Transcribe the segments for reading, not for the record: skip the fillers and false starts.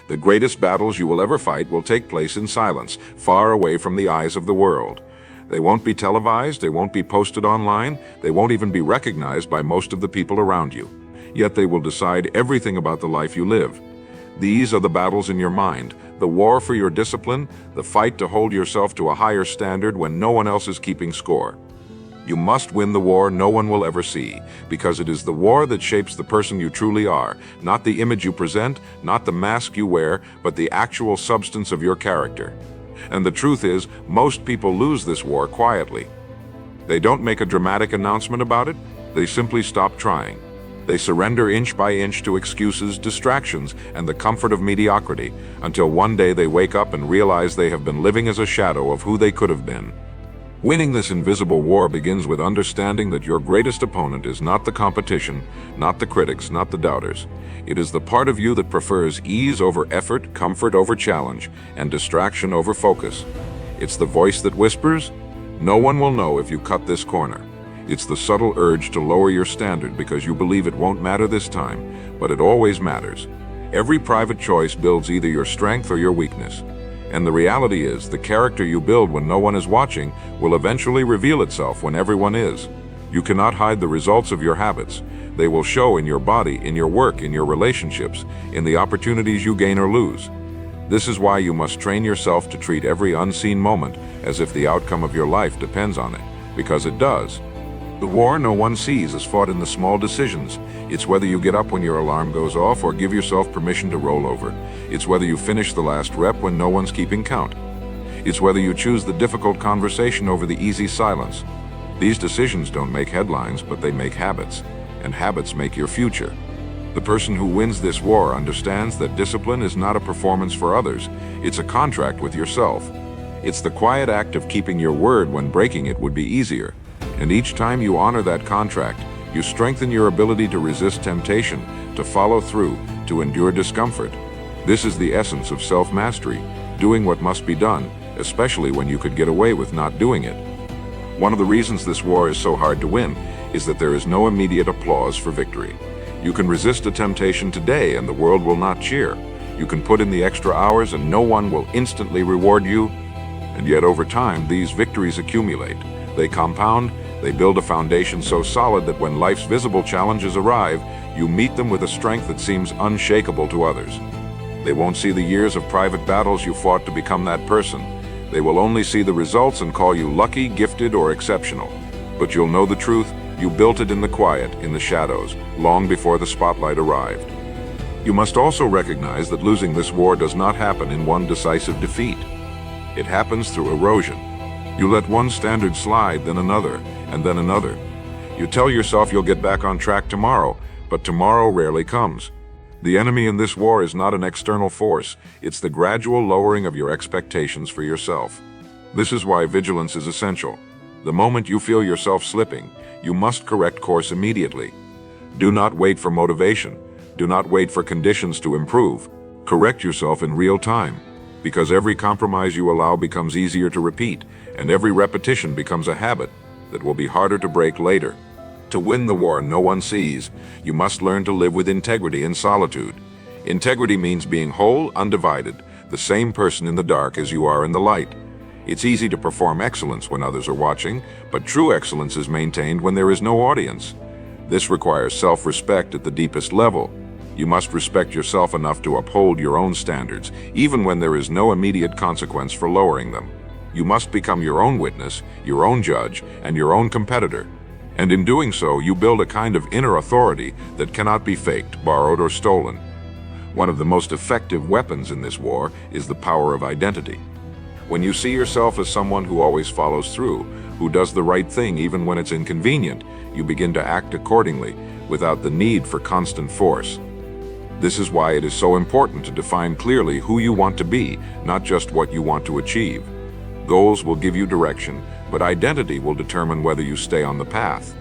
The greatest battles you will ever fight will take place in silence, far away from the eyes of the world. They won't be televised, they won't be posted online, they won't even be recognized by most of the people around you. Yet they will decide everything about the life you live. These are the battles in your mind, the war for your discipline, the fight to hold yourself to a higher standard when no one else is keeping score. You must win the war no one will ever see, because it is the war that shapes the person you truly are, not the image you present, not the mask you wear, but the actual substance of your character. And the truth is, most people lose this war quietly. They don't make a dramatic announcement about it, they simply stop trying. They surrender inch by inch to excuses, distractions, and the comfort of mediocrity, until one day they wake up and realize they have been living as a shadow of who they could have been. Winning this invisible war begins with understanding that your greatest opponent is not the competition, not the critics, not the doubters. It is the part of you that prefers ease over effort, comfort over challenge, and distraction over focus. It's the voice that whispers, "No one will know if you cut this corner." It's the subtle urge to lower your standard because you believe it won't matter this time, but it always matters. Every private choice builds either your strength or your weakness. And the reality is, the character you build when no one is watching will eventually reveal itself when everyone is. You cannot hide the results of your habits. They will show in your body, in your work, in your relationships, in the opportunities you gain or lose. This is why you must train yourself to treat every unseen moment as if the outcome of your life depends on it, because it does. The war no one sees is fought in the small decisions. It's whether you get up when your alarm goes off or give yourself permission to roll over. It's whether you finish the last rep when no one's keeping count. It's whether you choose the difficult conversation over the easy silence. These decisions don't make headlines, but they make habits, and habits make your future. The person who wins this war understands that discipline is not a performance for others. It's a contract with yourself. It's the quiet act of keeping your word when breaking it would be easier. And each time you honor that contract, you strengthen your ability to resist temptation, to follow through, to endure discomfort. This is the essence of self-mastery, doing what must be done, especially when you could get away with not doing it. One of the reasons this war is so hard to win is that there is no immediate applause for victory. You can resist a temptation today and the world will not cheer. You can put in the extra hours and no one will instantly reward you. And yet over time, these victories accumulate. They compound. They build a foundation so solid that when life's visible challenges arrive, you meet them with a strength that seems unshakable to others. They won't see the years of private battles you fought to become that person. They will only see the results and call you lucky, gifted, or exceptional. But you'll know the truth. You built it in the quiet, in the shadows, long before the spotlight arrived. You must also recognize that losing this war does not happen in one decisive defeat. It happens through erosion. You let one standard slide, then another, and then another. You tell yourself you'll get back on track tomorrow, but tomorrow rarely comes. The enemy in this war is not an external force, it's the gradual lowering of your expectations for yourself. This is why vigilance is essential. The moment you feel yourself slipping, you must correct course immediately. Do not wait for motivation. Do not wait for conditions to improve. Correct yourself in real time, because every compromise you allow becomes easier to repeat, and every repetition becomes a habit that will be harder to break later. To win the war no one sees, you must learn to live with integrity in solitude. Integrity means being whole, undivided, the same person in the dark as you are in the light. It's easy to perform excellence when others are watching, but true excellence is maintained when there is no audience. This requires self-respect at the deepest level. You must respect yourself enough to uphold your own standards, even when there is no immediate consequence for lowering them. You must become your own witness, your own judge, and your own competitor. And in doing so, you build a kind of inner authority that cannot be faked, borrowed, or stolen. One of the most effective weapons in this war is the power of identity. When you see yourself as someone who always follows through, who does the right thing even when it's inconvenient, you begin to act accordingly, without the need for constant force. This is why it is so important to define clearly who you want to be, not just what you want to achieve. Goals will give you direction, but identity will determine whether you stay on the path.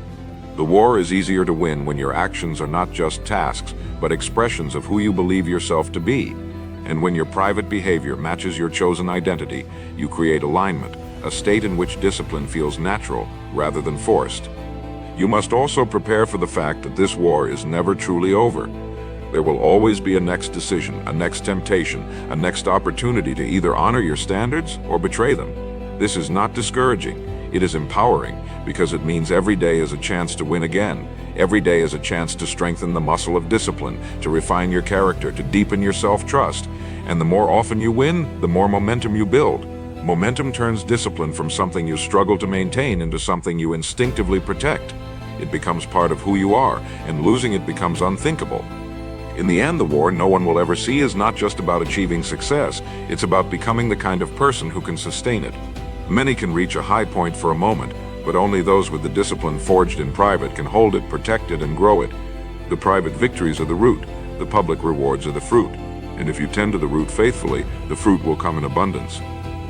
The war is easier to win when your actions are not just tasks, but expressions of who you believe yourself to be. And when your private behavior matches your chosen identity, you create alignment, a state in which discipline feels natural rather than forced. You must also prepare for the fact that this war is never truly over. There will always be a next decision, a next temptation, a next opportunity to either honor your standards or betray them. This is not discouraging. It is empowering because it means every day is a chance to win again. Every day is a chance to strengthen the muscle of discipline, to refine your character, to deepen your self-trust. And the more often you win, the more momentum you build. Momentum turns discipline from something you struggle to maintain into something you instinctively protect. It becomes part of who you are, and losing it becomes unthinkable. In the end, the war no one will ever see is not just about achieving success, it's about becoming the kind of person who can sustain it. Many can reach a high point for a moment, but only those with the discipline forged in private can hold it, protect it, and grow it. The private victories are the root, the public rewards are the fruit. And if you tend to the root faithfully, the fruit will come in abundance.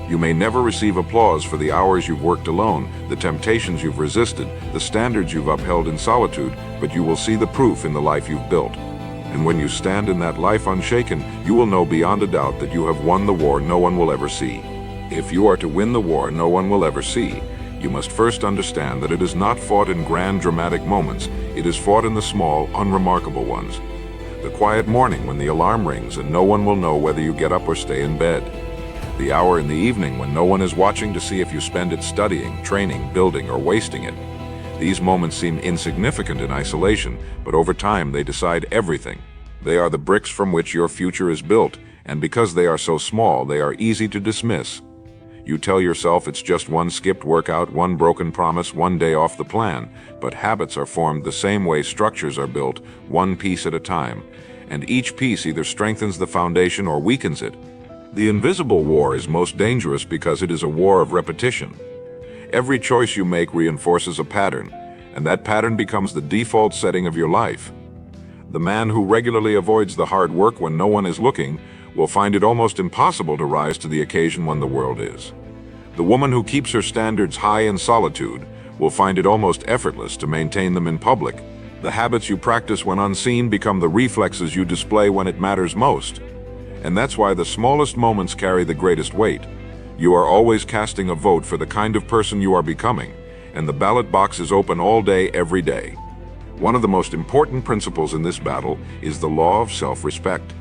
You may never receive applause for the hours you've worked alone, the temptations you've resisted, the standards you've upheld in solitude, but you will see the proof in the life you've built. And when you stand in that life unshaken, you will know beyond a doubt that you have won the war no one will ever see. If you are to win the war no one will ever see, you must first understand that it is not fought in grand dramatic moments, it is fought in the small, unremarkable ones. The quiet morning when the alarm rings and no one will know whether you get up or stay in bed. The hour in the evening when no one is watching to see if you spend it studying, training, building, or wasting it. These moments seem insignificant in isolation, but over time they decide everything. They are the bricks from which your future is built, and because they are so small, they are easy to dismiss. You tell yourself it's just one skipped workout, one broken promise, one day off the plan, but habits are formed the same way structures are built, one piece at a time, and each piece either strengthens the foundation or weakens it. The invisible war is most dangerous because it is a war of repetition. Every choice you make reinforces a pattern, and that pattern becomes the default setting of your life. The man who regularly avoids the hard work when no one is looking will find it almost impossible to rise to the occasion when the world is. The woman who keeps her standards high in solitude will find it almost effortless to maintain them in public. The habits you practice when unseen become the reflexes you display when it matters most. And that's why the smallest moments carry the greatest weight. You are always casting a vote for the kind of person you are becoming, and the ballot box is open all day, every day. One of the most important principles in this battle is the law of self-respect.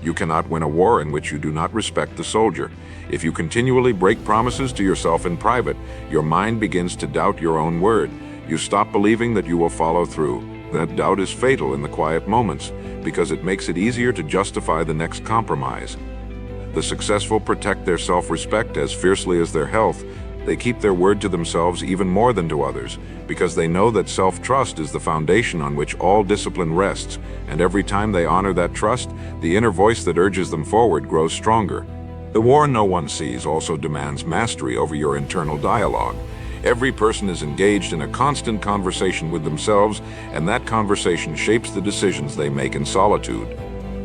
You cannot win a war in which you do not respect the soldier. If you continually break promises to yourself in private, your mind begins to doubt your own word. You stop believing that you will follow through. That doubt is fatal in the quiet moments, because it makes it easier to justify the next compromise. The successful protect their self-respect as fiercely as their health. They keep their word to themselves even more than to others, because they know that self-trust is the foundation on which all discipline rests, and every time they honor that trust, the inner voice that urges them forward grows stronger. The war no one sees also demands mastery over your internal dialogue. Every person is engaged in a constant conversation with themselves, and that conversation shapes the decisions they make in solitude.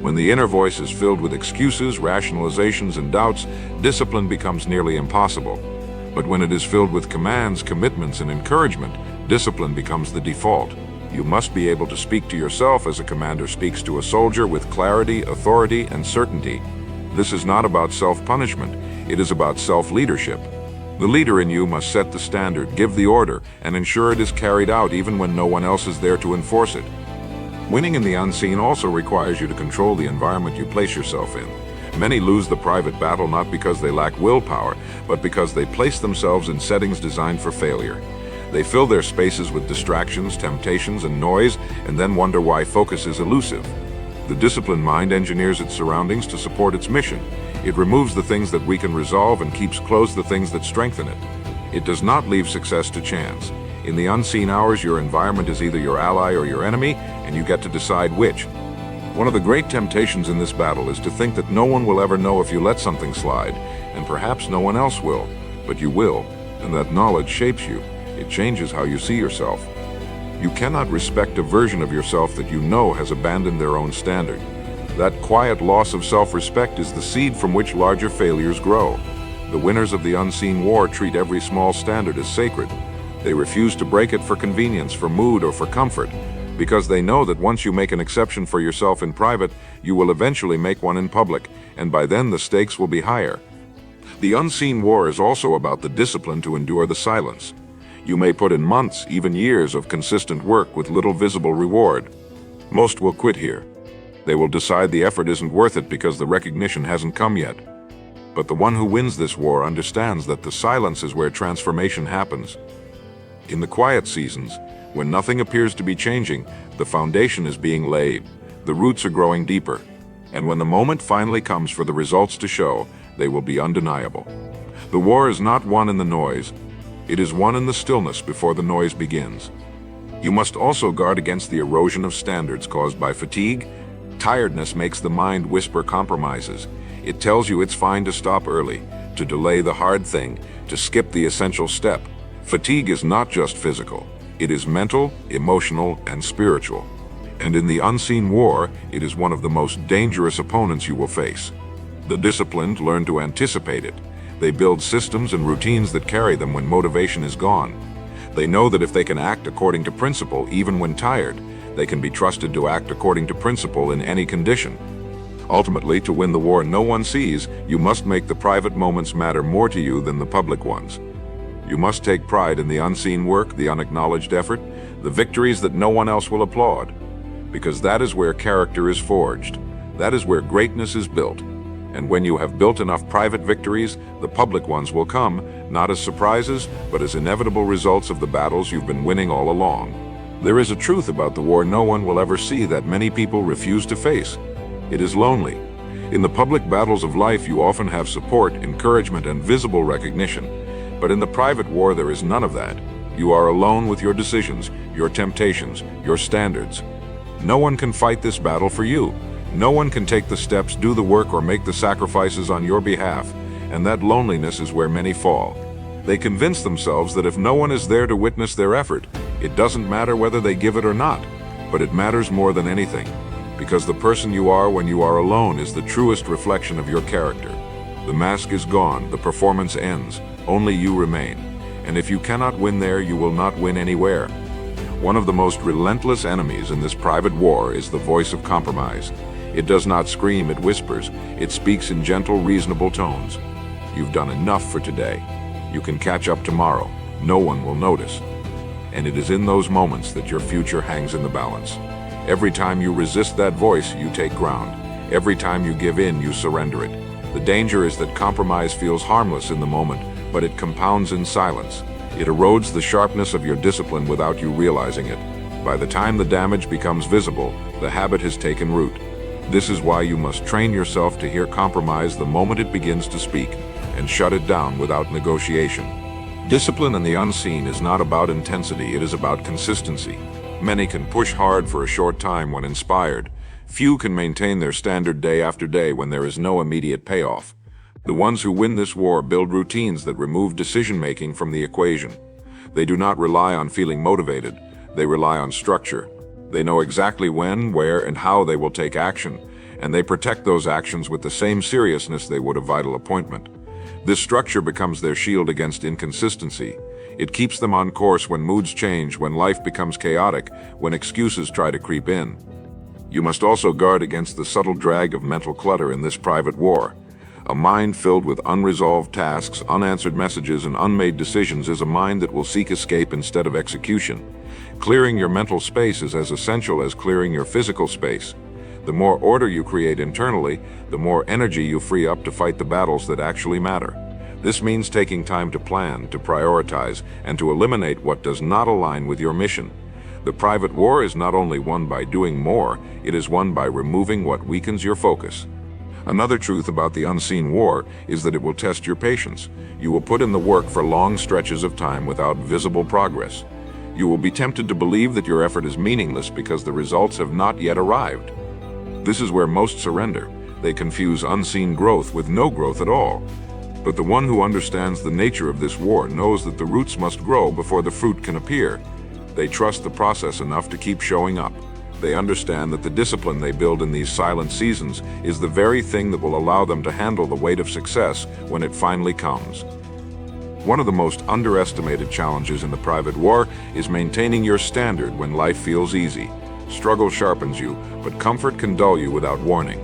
When the inner voice is filled with excuses, rationalizations, and doubts, discipline becomes nearly impossible. But when it is filled with commands, commitments, and encouragement, discipline becomes the default. You must be able to speak to yourself as a commander speaks to a soldier with clarity, authority, and certainty. This is not about self-punishment, it is about self-leadership. The leader in you must set the standard, give the order, and ensure it is carried out even when no one else is there to enforce it. Winning in the unseen also requires you to control the environment you place yourself in. Many lose the private battle not because they lack willpower, but because they place themselves in settings designed for failure. They fill their spaces with distractions, temptations, and noise, and then wonder why focus is elusive. The disciplined mind engineers its surroundings to support its mission. It removes the things that weaken resolve and keeps close the things that strengthen it. It does not leave success to chance. In the unseen hours, your environment is either your ally or your enemy, and you get to decide which. One of the great temptations in this battle is to think that no one will ever know if you let something slide, and perhaps no one else will, but you will, and that knowledge shapes you. It changes how you see yourself. You cannot respect a version of yourself that you know has abandoned their own standard. That quiet loss of self-respect is the seed from which larger failures grow. The winners of the unseen war treat every small standard as sacred. They refuse to break it for convenience, for mood, or for comfort, because they know that once you make an exception for yourself in private, you will eventually make one in public, and by then the stakes will be higher. The unseen war is also about the discipline to endure the silence. You may put in months, even years of consistent work with little visible reward. Most will quit here. They will decide the effort isn't worth it because the recognition hasn't come yet. But the one who wins this war understands that the silence is where transformation happens. In the quiet seasons, when nothing appears to be changing, the foundation is being laid, the roots are growing deeper, and when the moment finally comes for the results to show, they will be undeniable. The war is not won in the noise, it is won in the stillness before the noise begins. You must also guard against the erosion of standards caused by fatigue. Tiredness makes the mind whisper compromises. It tells you it's fine to stop early, to delay the hard thing, to skip the essential step. Fatigue is not just physical. It is mental, emotional, and spiritual. And in the unseen war, it is one of the most dangerous opponents you will face. The disciplined learn to anticipate it. They build systems and routines that carry them when motivation is gone. They know that if they can act according to principle even when tired, they can be trusted to act according to principle in any condition. Ultimately, to win the war no one sees, you must make the private moments matter more to you than the public ones. You must take pride in the unseen work, the unacknowledged effort, the victories that no one else will applaud. Because that is where character is forged. That is where greatness is built. And when you have built enough private victories, the public ones will come, not as surprises, but as inevitable results of the battles you've been winning all along. There is a truth about the war no one will ever see that many people refuse to face. It is lonely. In the public battles of life, you often have support, encouragement, and visible recognition. But in the private war, there is none of that. You are alone with your decisions, your temptations, your standards. No one can fight this battle for you. No one can take the steps, do the work, or make the sacrifices on your behalf, and that loneliness is where many fall. They convince themselves that if no one is there to witness their effort, it doesn't matter whether they give it or not, but it matters more than anything, because the person you are when you are alone is the truest reflection of your character. The mask is gone, the performance ends, only you remain, and if you cannot win there, you will not win anywhere. One of the most relentless enemies in this private war is the voice of compromise. It does not scream, it whispers. It speaks in gentle, reasonable tones. You've done enough for today. You can catch up tomorrow. No one will notice. And it is in those moments that your future hangs in the balance. Every time you resist that voice, you take ground. Every time you give in, you surrender it. The danger is that compromise feels harmless in the moment, but it compounds in silence. It erodes the sharpness of your discipline without you realizing it. By the time the damage becomes visible, the habit has taken root. This is why you must train yourself to hear compromise the moment it begins to speak, and shut it down without negotiation. Discipline in the unseen is not about intensity, it is about consistency. Many can push hard for a short time when inspired. Few can maintain their standard day after day when there is no immediate payoff. The ones who win this war build routines that remove decision-making from the equation. They do not rely on feeling motivated, they rely on structure. They know exactly when, where, and how they will take action, and they protect those actions with the same seriousness they would a vital appointment. This structure becomes their shield against inconsistency. It keeps them on course when moods change, when life becomes chaotic, when excuses try to creep in. You must also guard against the subtle drag of mental clutter in this private war. A mind filled with unresolved tasks, unanswered messages, and unmade decisions is a mind that will seek escape instead of execution. Clearing your mental space is as essential as clearing your physical space. The more order you create internally, the more energy you free up to fight the battles that actually matter. This means taking time to plan, to prioritize, and to eliminate what does not align with your mission. The private war is not only won by doing more, it is won by removing what weakens your focus. Another truth about the unseen war is that it will test your patience. You will put in the work for long stretches of time without visible progress. You will be tempted to believe that your effort is meaningless because the results have not yet arrived. This is where most surrender. They confuse unseen growth with no growth at all. But the one who understands the nature of this war knows that the roots must grow before the fruit can appear. They trust the process enough to keep showing up. They understand that the discipline they build in these silent seasons is the very thing that will allow them to handle the weight of success when it finally comes. One of the most underestimated challenges in the private war is maintaining your standard when life feels easy. Struggle sharpens you, but comfort can dull you without warning.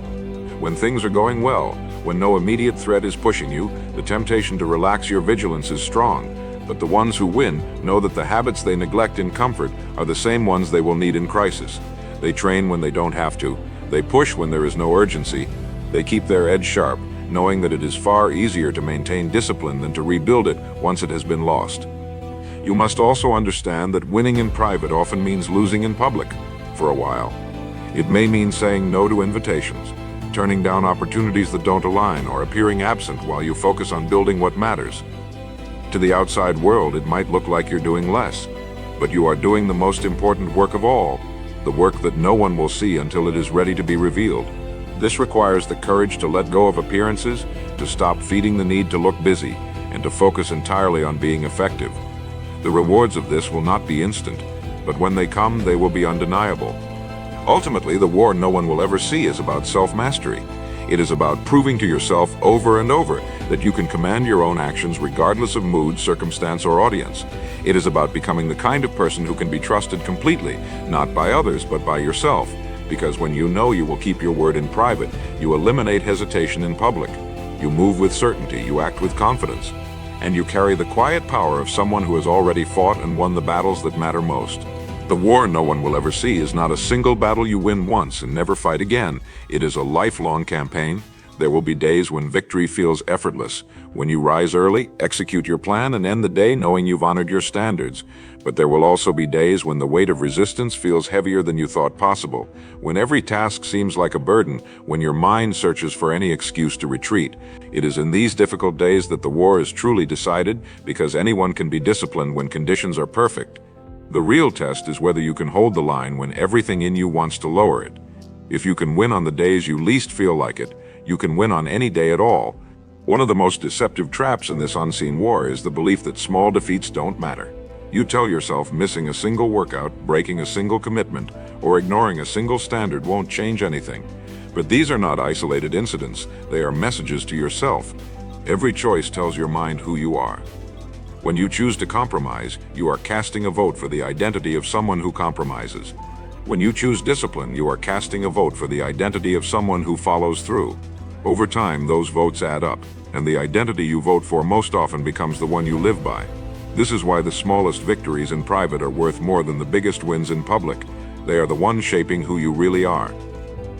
When things are going well, when no immediate threat is pushing you, the temptation to relax your vigilance is strong. But the ones who win know that the habits they neglect in comfort are the same ones they will need in crisis. They train when they don't have to. They push when there is no urgency. They keep their edge sharp, knowing that it is far easier to maintain discipline than to rebuild it once it has been lost. You must also understand that winning in private often means losing in public, for a while. It may mean saying no to invitations, turning down opportunities that don't align, or appearing absent while you focus on building what matters. To the outside world, it might look like you're doing less, but you are doing the most important work of all, the work that no one will see until it is ready to be revealed. This requires the courage to let go of appearances, to stop feeding the need to look busy, and to focus entirely on being effective. The rewards of this will not be instant, but when they come, they will be undeniable. Ultimately, the war no one will ever see is about self-mastery. It is about proving to yourself over and over that you can command your own actions regardless of mood, circumstance, or audience. It is about becoming the kind of person who can be trusted completely, not by others, but by yourself. Because when you know you will keep your word in private, you eliminate hesitation in public. You move with certainty, you act with confidence, and you carry the quiet power of someone who has already fought and won the battles that matter most. The war no one will ever see is not a single battle you win once and never fight again. It is a lifelong campaign. There will be days when victory feels effortless, when you rise early, execute your plan, and end the day knowing you've honored your standards. But there will also be days when the weight of resistance feels heavier than you thought possible, when every task seems like a burden, when your mind searches for any excuse to retreat. It is in these difficult days that the war is truly decided, because anyone can be disciplined when conditions are perfect. The real test is whether you can hold the line when everything in you wants to lower it. If you can win on the days you least feel like it, you can win on any day at all. One of the most deceptive traps in this unseen war is the belief that small defeats don't matter. You tell yourself missing a single workout, breaking a single commitment, or ignoring a single standard won't change anything. But these are not isolated incidents, they are messages to yourself. Every choice tells your mind who you are. When you choose to compromise, you are casting a vote for the identity of someone who compromises. When you choose discipline, you are casting a vote for the identity of someone who follows through. Over time, those votes add up, and the identity you vote for most often becomes the one you live by. This is why the smallest victories in private are worth more than the biggest wins in public. They are the ones shaping who you really are.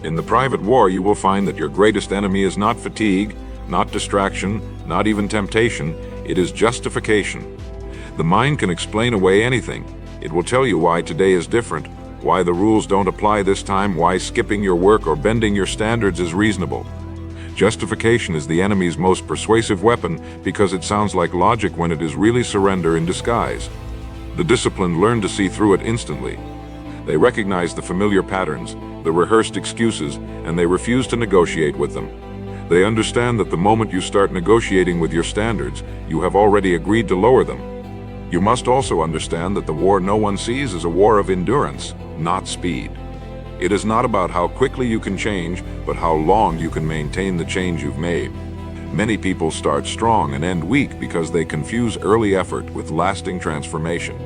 In the private war, you will find that your greatest enemy is not fatigue, not distraction, not even temptation. It is justification. The mind can explain away anything. It will tell you why today is different, why the rules don't apply this time, why skipping your work or bending your standards is reasonable. Justification is the enemy's most persuasive weapon because it sounds like logic when it is really surrender in disguise. The disciplined learn to see through it instantly. They recognize the familiar patterns, the rehearsed excuses, and they refuse to negotiate with them. They understand that the moment you start negotiating with your standards, you have already agreed to lower them. You must also understand that the war no one sees is a war of endurance, not speed. It is not about how quickly you can change, but how long you can maintain the change you've made. Many people start strong and end weak because they confuse early effort with lasting transformation.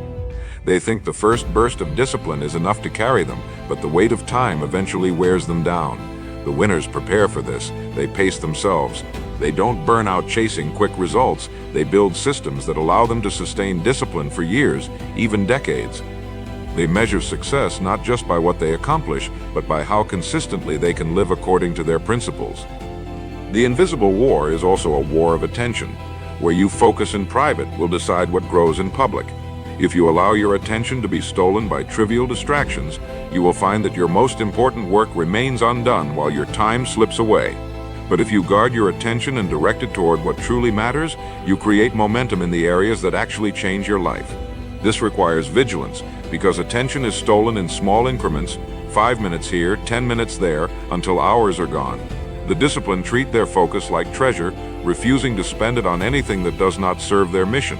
They think the first burst of discipline is enough to carry them, but the weight of time eventually wears them down. The winners prepare for this. They pace themselves. They don't burn out chasing quick results. They build systems that allow them to sustain discipline for years, even decades. They measure success not just by what they accomplish, but by how consistently they can live according to their principles. The invisible war is also a war of attention. Where you focus in private will decide what grows in public. If you allow your attention to be stolen by trivial distractions, you will find that your most important work remains undone while your time slips away. But if you guard your attention and direct it toward what truly matters, you create momentum in the areas that actually change your life. This requires vigilance, because attention is stolen in small increments, 5 minutes here, 10 minutes there, until hours are gone. The disciplined treat their focus like treasure, refusing to spend it on anything that does not serve their mission.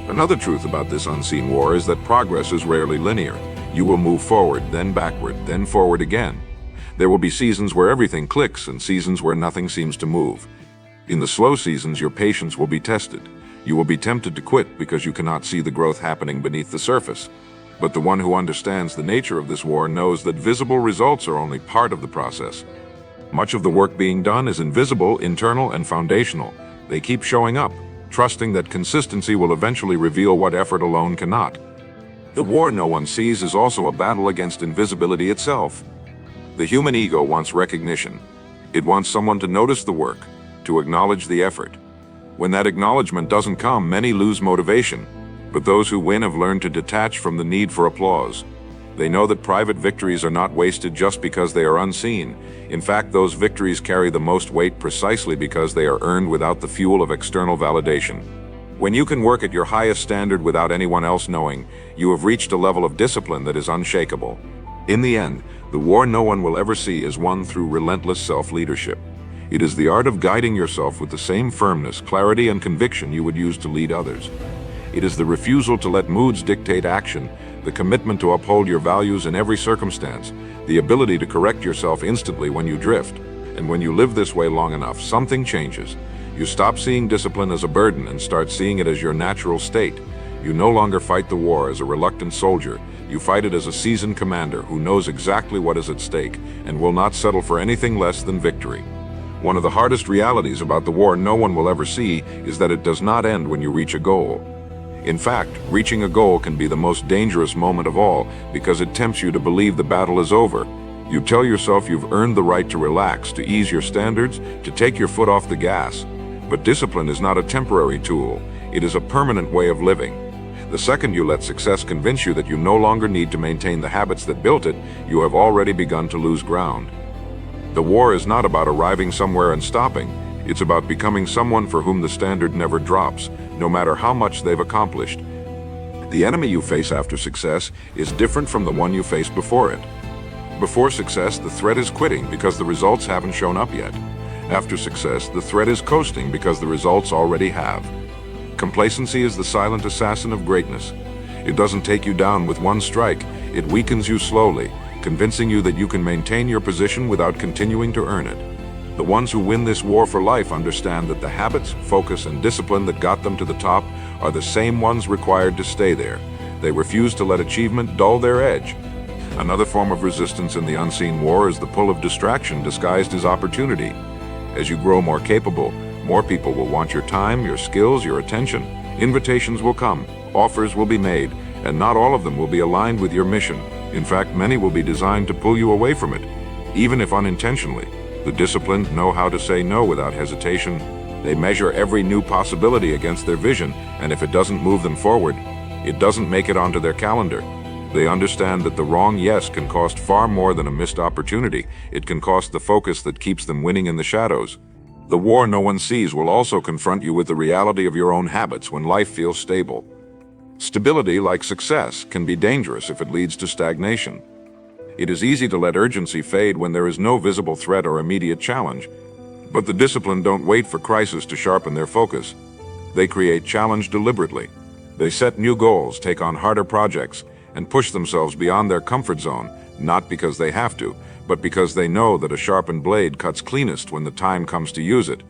Another truth about this unseen war is that progress is rarely linear. You will move forward, then backward, then forward again. There will be seasons where everything clicks and seasons where nothing seems to move. In the slow seasons, your patience will be tested. You will be tempted to quit because you cannot see the growth happening beneath the surface. But the one who understands the nature of this war knows that visible results are only part of the process. Much of the work being done is invisible, internal, and foundational. They keep showing up, trusting that consistency will eventually reveal what effort alone cannot. The war no one sees is also a battle against invisibility itself. The human ego wants recognition. It wants someone to notice the work, to acknowledge the effort. When that acknowledgement doesn't come, many lose motivation, but those who win have learned to detach from the need for applause. They know that private victories are not wasted just because they are unseen. In fact, those victories carry the most weight precisely because they are earned without the fuel of external validation. When you can work at your highest standard without anyone else knowing, you have reached a level of discipline that is unshakable. In the end, the war no one will ever see is won through relentless self-leadership. It is the art of guiding yourself with the same firmness, clarity, and conviction you would use to lead others. It is the refusal to let moods dictate action, the commitment to uphold your values in every circumstance, the ability to correct yourself instantly when you drift. And when you live this way long enough, something changes. You stop seeing discipline as a burden and start seeing it as your natural state. You no longer fight the war as a reluctant soldier. You fight it as a seasoned commander who knows exactly what is at stake and will not settle for anything less than victory. One of the hardest realities about the war no one will ever see is that it does not end when you reach a goal. In fact, reaching a goal can be the most dangerous moment of all because it tempts you to believe the battle is over. You tell yourself you've earned the right to relax, to ease your standards, to take your foot off the gas. But discipline is not a temporary tool. It is a permanent way of living. The second you let success convince you that you no longer need to maintain the habits that built it, you have already begun to lose ground. The war is not about arriving somewhere and stopping. It's about becoming someone for whom the standard never drops, no matter how much they've accomplished. The enemy you face after success is different from the one you faced before it. Before success, the threat is quitting because the results haven't shown up yet. After success, the threat is coasting because the results already have. Complacency is the silent assassin of greatness. It doesn't take you down with one strike. It weakens you slowly, convincing you that you can maintain your position without continuing to earn it. The ones who win this war for life understand that the habits, focus, and discipline that got them to the top are the same ones required to stay there. They refuse to let achievement dull their edge. Another form of resistance in the unseen war is the pull of distraction disguised as opportunity. As you grow more capable, more people will want your time, your skills, your attention. Invitations will come, offers will be made, and not all of them will be aligned with your mission. In fact, many will be designed to pull you away from it, even if unintentionally. The disciplined know how to say no without hesitation. They measure every new possibility against their vision, and if it doesn't move them forward, it doesn't make it onto their calendar. They understand that the wrong yes can cost far more than a missed opportunity. It can cost the focus that keeps them winning in the shadows. The war no one sees will also confront you with the reality of your own habits when life feels stable. Stability, like success, can be dangerous if it leads to stagnation. It is easy to let urgency fade when there is no visible threat or immediate challenge. But the disciplined don't wait for crisis to sharpen their focus. They create challenge deliberately. They set new goals, take on harder projects, and push themselves beyond their comfort zone, not because they have to, but because they know that a sharpened blade cuts cleanest when the time comes to use it.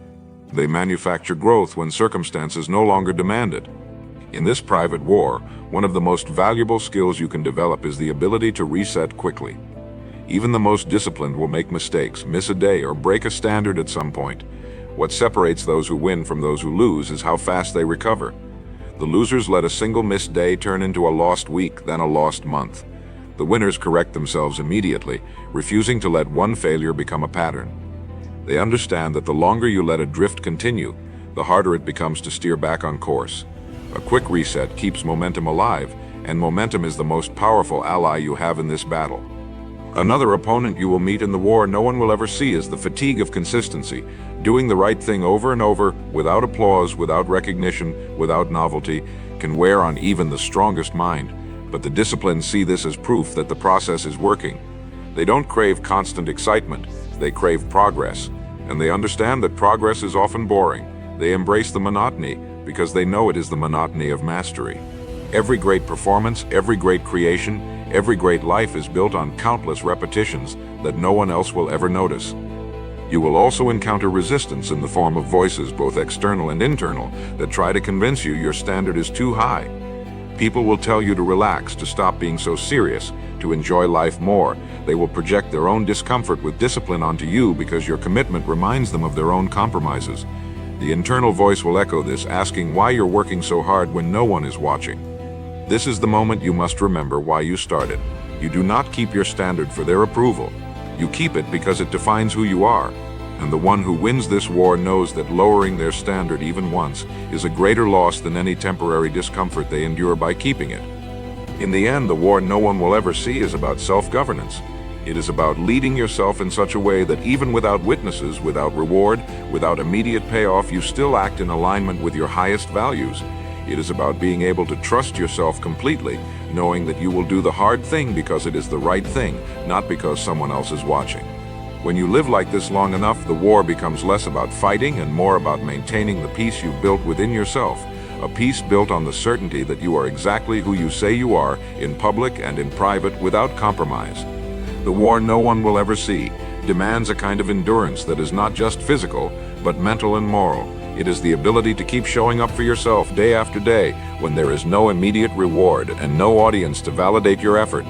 They manufacture growth when circumstances no longer demand it. In this private war, one of the most valuable skills you can develop is the ability to reset quickly. Even the most disciplined will make mistakes, miss a day, or break a standard at some point. What separates those who win from those who lose is how fast they recover. The losers let a single missed day turn into a lost week, then a lost month. The winners correct themselves immediately, refusing to let one failure become a pattern. They understand that the longer you let a drift continue, the harder it becomes to steer back on course. A quick reset keeps momentum alive, and momentum is the most powerful ally you have in this battle. Another opponent you will meet in the war no one will ever see is the fatigue of consistency. Doing the right thing over and over, without applause, without recognition, without novelty, can wear on even the strongest mind. But the disciplined see this as proof that the process is working. They don't crave constant excitement, they crave progress. And they understand that progress is often boring. They embrace the monotony because they know it is the monotony of mastery. Every great performance, every great creation, every great life is built on countless repetitions that no one else will ever notice. You will also encounter resistance in the form of voices, both external and internal, that try to convince you your standard is too high. People will tell you to relax, to stop being so serious, to enjoy life more. They will project their own discomfort with discipline onto you because your commitment reminds them of their own compromises. The internal voice will echo this, asking why you're working so hard when no one is watching. This is the moment you must remember why you started. You do not keep your standard for their approval. You keep it because it defines who you are. And the one who wins this war knows that lowering their standard even once is a greater loss than any temporary discomfort they endure by keeping it. In the end, the war no one will ever see is about self-governance. It is about leading yourself in such a way that even without witnesses, without reward, without immediate payoff, you still act in alignment with your highest values. It is about being able to trust yourself completely, knowing that you will do the hard thing because it is the right thing, not because someone else is watching. When you live like this long enough, the war becomes less about fighting and more about maintaining the peace you've built within yourself, a peace built on the certainty that you are exactly who you say you are, in public and in private, without compromise. The war no one will ever see demands a kind of endurance that is not just physical, but mental and moral. It is the ability to keep showing up for yourself day after day when there is no immediate reward and no audience to validate your effort.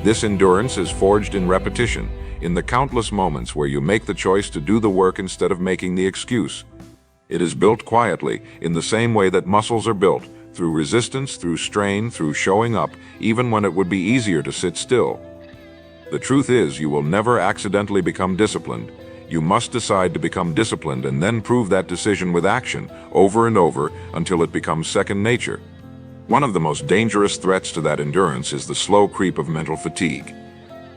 This endurance is forged in repetition, in the countless moments where you make the choice to do the work instead of making the excuse. It is built quietly, in the same way that muscles are built, through resistance, through strain, through showing up, even when it would be easier to sit still. The truth is, you will never accidentally become disciplined. You must decide to become disciplined and then prove that decision with action, over and over, until it becomes second nature. One of the most dangerous threats to that endurance is the slow creep of mental fatigue.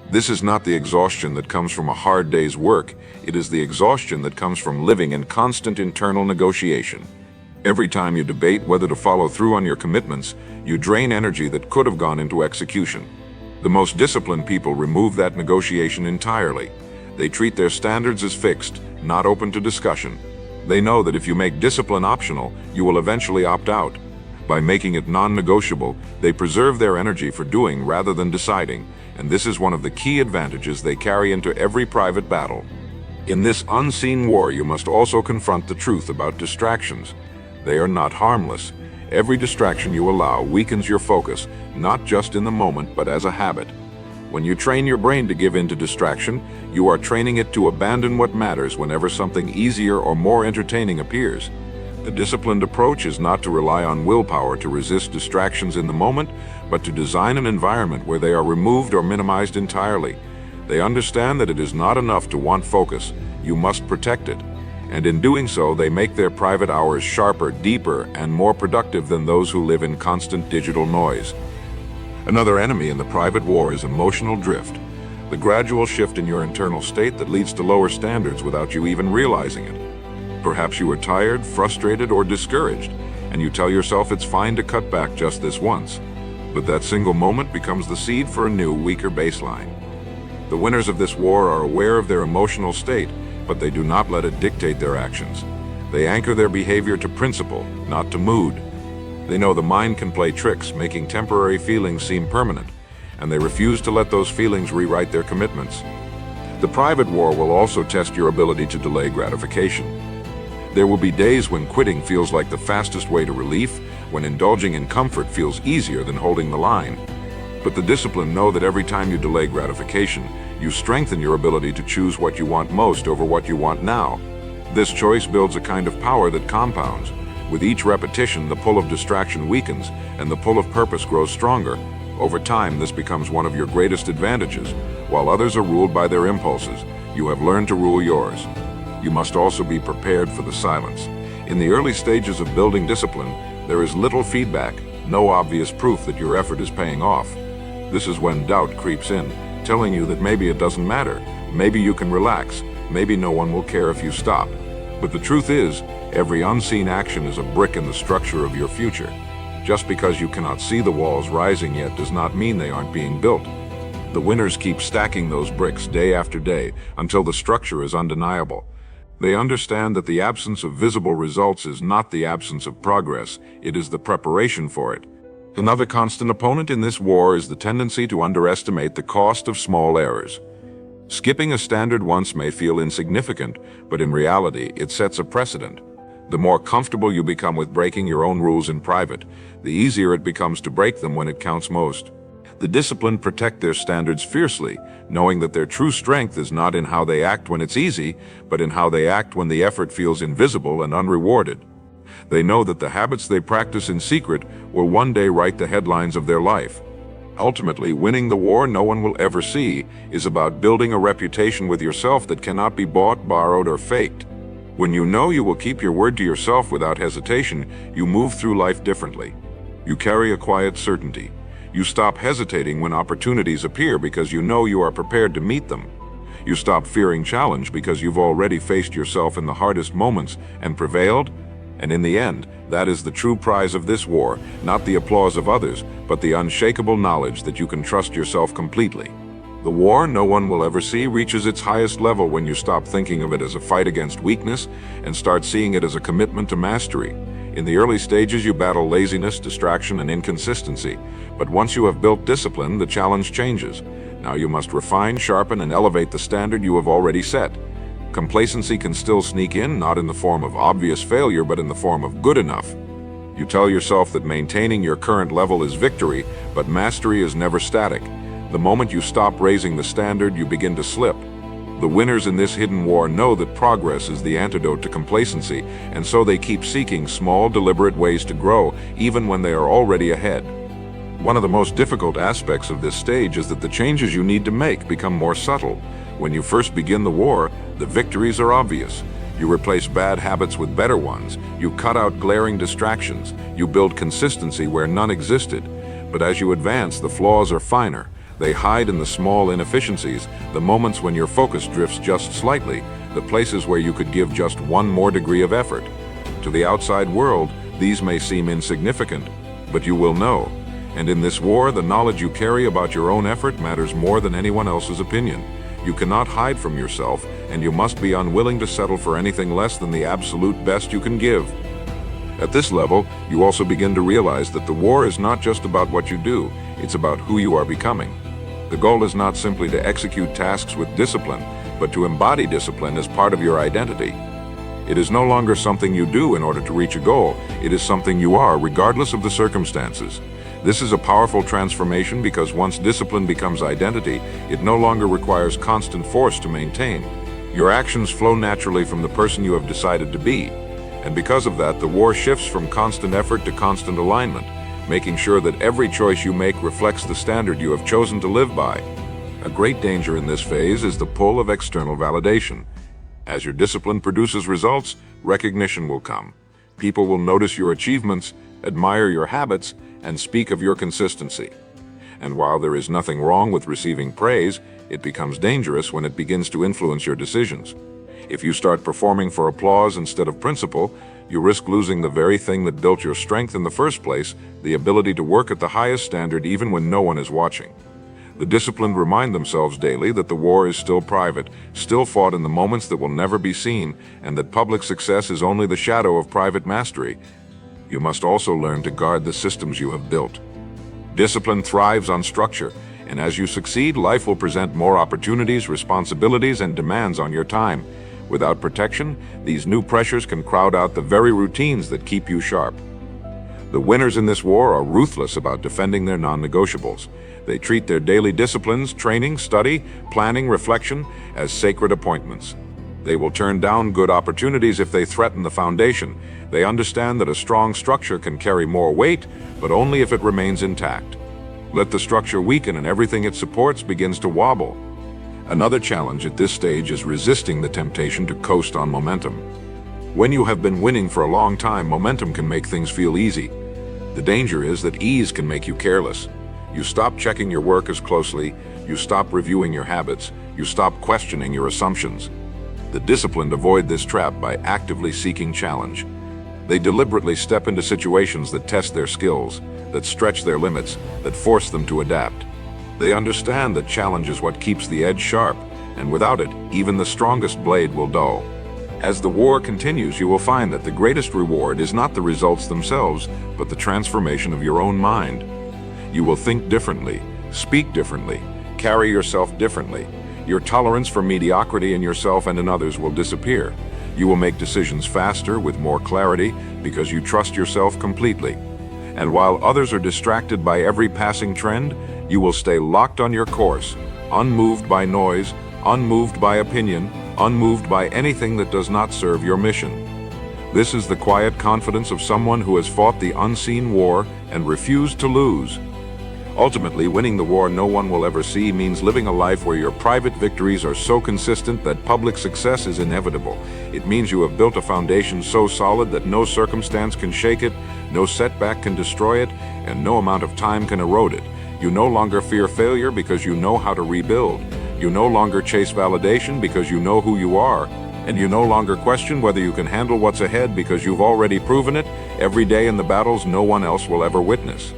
This is not the exhaustion that comes from a hard day's work. It is the exhaustion that comes from living in constant internal negotiation. Every time you debate whether to follow through on your commitments, you drain energy that could have gone into execution. The most disciplined people remove that negotiation entirely. They treat their standards as fixed, not open to discussion. They know that if you make discipline optional, you will eventually opt out. By making it non-negotiable, they preserve their energy for doing rather than deciding, and this is one of the key advantages they carry into every private battle. In this unseen war, you must also confront the truth about distractions. They are not harmless. Every distraction you allow weakens your focus, not just in the moment, but as a habit. When you train your brain to give in to distraction, you are training it to abandon what matters whenever something easier or more entertaining appears. The disciplined approach is not to rely on willpower to resist distractions in the moment, but to design an environment where they are removed or minimized entirely. They understand that it is not enough to want focus, you must protect it. And in doing so, they make their private hours sharper, deeper, and more productive than those who live in constant digital noise. Another enemy in the private war is emotional drift, the gradual shift in your internal state that leads to lower standards without you even realizing it. Perhaps you are tired, frustrated, or discouraged, and you tell yourself it's fine to cut back just this once. But that single moment becomes the seed for a new, weaker baseline. The winners of this war are aware of their emotional state, but they do not let it dictate their actions. They anchor their behavior to principle, not to mood. They know the mind can play tricks, making temporary feelings seem permanent, and they refuse to let those feelings rewrite their commitments. The private war will also test your ability to delay gratification. There will be days when quitting feels like the fastest way to relief, when indulging in comfort feels easier than holding the line. But the disciplined know that every time you delay gratification, you strengthen your ability to choose what you want most over what you want now. This choice builds a kind of power that compounds. With each repetition, the pull of distraction weakens, and the pull of purpose grows stronger. Over time, this becomes one of your greatest advantages. While others are ruled by their impulses, you have learned to rule yours. You must also be prepared for the silence. In the early stages of building discipline, there is little feedback, no obvious proof that your effort is paying off. This is when doubt creeps in, telling you that maybe it doesn't matter, maybe you can relax, maybe no one will care if you stop. But the truth is, every unseen action is a brick in the structure of your future. Just because you cannot see the walls rising yet does not mean they aren't being built. The winners keep stacking those bricks day after day until the structure is undeniable. They understand that the absence of visible results is not the absence of progress, it is the preparation for it. Another constant opponent in this war is the tendency to underestimate the cost of small errors. Skipping a standard once may feel insignificant, but in reality, it sets a precedent. The more comfortable you become with breaking your own rules in private, the easier it becomes to break them when it counts most. The disciplined protect their standards fiercely, knowing that their true strength is not in how they act when it's easy, but in how they act when the effort feels invisible and unrewarded. They know that the habits they practice in secret will one day write the headlines of their life. Ultimately, winning the war no one will ever see is about building a reputation with yourself that cannot be bought, borrowed, or faked. When you know you will keep your word to yourself without hesitation, you move through life differently. You carry a quiet certainty. You stop hesitating when opportunities appear because you know you are prepared to meet them. You stop fearing challenge because you've already faced yourself in the hardest moments and prevailed. And in the end, that is the true prize of this war, not the applause of others, but the unshakable knowledge that you can trust yourself completely. The war no one will ever see reaches its highest level when you stop thinking of it as a fight against weakness and start seeing it as a commitment to mastery. In the early stages, you battle laziness, distraction, and inconsistency. But once you have built discipline, the challenge changes. Now you must refine, sharpen, and elevate the standard you have already set. Complacency can still sneak in, not in the form of obvious failure, but in the form of good enough. You tell yourself that maintaining your current level is victory, but mastery is never static. The moment you stop raising the standard, you begin to slip. The winners in this hidden war know that progress is the antidote to complacency, and so they keep seeking small, deliberate ways to grow, even when they are already ahead. One of the most difficult aspects of this stage is that the changes you need to make become more subtle. When you first begin the war, the victories are obvious. You replace bad habits with better ones. You cut out glaring distractions. You build consistency where none existed. But as you advance, the flaws are finer. They hide in the small inefficiencies, the moments when your focus drifts just slightly, the places where you could give just one more degree of effort. To the outside world, these may seem insignificant, but you will know. And in this war, the knowledge you carry about your own effort matters more than anyone else's opinion. You cannot hide from yourself, and you must be unwilling to settle for anything less than the absolute best you can give. At this level, you also begin to realize that the war is not just about what you do, it's about who you are becoming. The goal is not simply to execute tasks with discipline, but to embody discipline as part of your identity. It is no longer something you do in order to reach a goal, it is something you are, regardless of the circumstances. This is a powerful transformation because once discipline becomes identity, it no longer requires constant force to maintain. Your actions flow naturally from the person you have decided to be. And because of that, the war shifts from constant effort to constant alignment, making sure that every choice you make reflects the standard you have chosen to live by. A great danger in this phase is the pull of external validation. As your discipline produces results, recognition will come. People will notice your achievements, admire your habits, and speak of your consistency. And while there is nothing wrong with receiving praise, it becomes dangerous when it begins to influence your decisions. If you start performing for applause instead of principle, you risk losing the very thing that built your strength in the first place, the ability to work at the highest standard even when no one is watching. The disciplined remind themselves daily that the war is still private, still fought in the moments that will never be seen, and that public success is only the shadow of private mastery. You must also learn to guard the systems you have built. Discipline thrives on structure, and as you succeed, life will present more opportunities, responsibilities, and demands on your time. Without protection, these new pressures can crowd out the very routines that keep you sharp. The winners in this war are ruthless about defending their non-negotiables. They treat their daily disciplines, training, study, planning, reflection, as sacred appointments. They will turn down good opportunities if they threaten the foundation. They understand that a strong structure can carry more weight, but only if it remains intact. Let the structure weaken and everything it supports begins to wobble. Another challenge at this stage is resisting the temptation to coast on momentum. When you have been winning for a long time, momentum can make things feel easy. The danger is that ease can make you careless. You stop checking your work as closely, you stop reviewing your habits, you stop questioning your assumptions. The disciplined avoid this trap by actively seeking challenge. They deliberately step into situations that test their skills, that stretch their limits, that force them to adapt. They understand that challenge is what keeps the edge sharp, and without it, even the strongest blade will dull. As the war continues, you will find that the greatest reward is not the results themselves, but the transformation of your own mind. You will think differently, speak differently, carry yourself differently. Your tolerance for mediocrity in yourself and in others will disappear. You will make decisions faster, with more clarity, because you trust yourself completely. And while others are distracted by every passing trend, you will stay locked on your course, unmoved by noise, unmoved by opinion, unmoved by anything that does not serve your mission. This is the quiet confidence of someone who has fought the unseen war and refused to lose. Ultimately, winning the war no one will ever see means living a life where your private victories are so consistent that public success is inevitable. It means you have built a foundation so solid that no circumstance can shake it, no setback can destroy it, and no amount of time can erode it. You no longer fear failure because you know how to rebuild. You no longer chase validation because you know who you are. And you no longer question whether you can handle what's ahead because you've already proven it every day in the battles no one else will ever witness.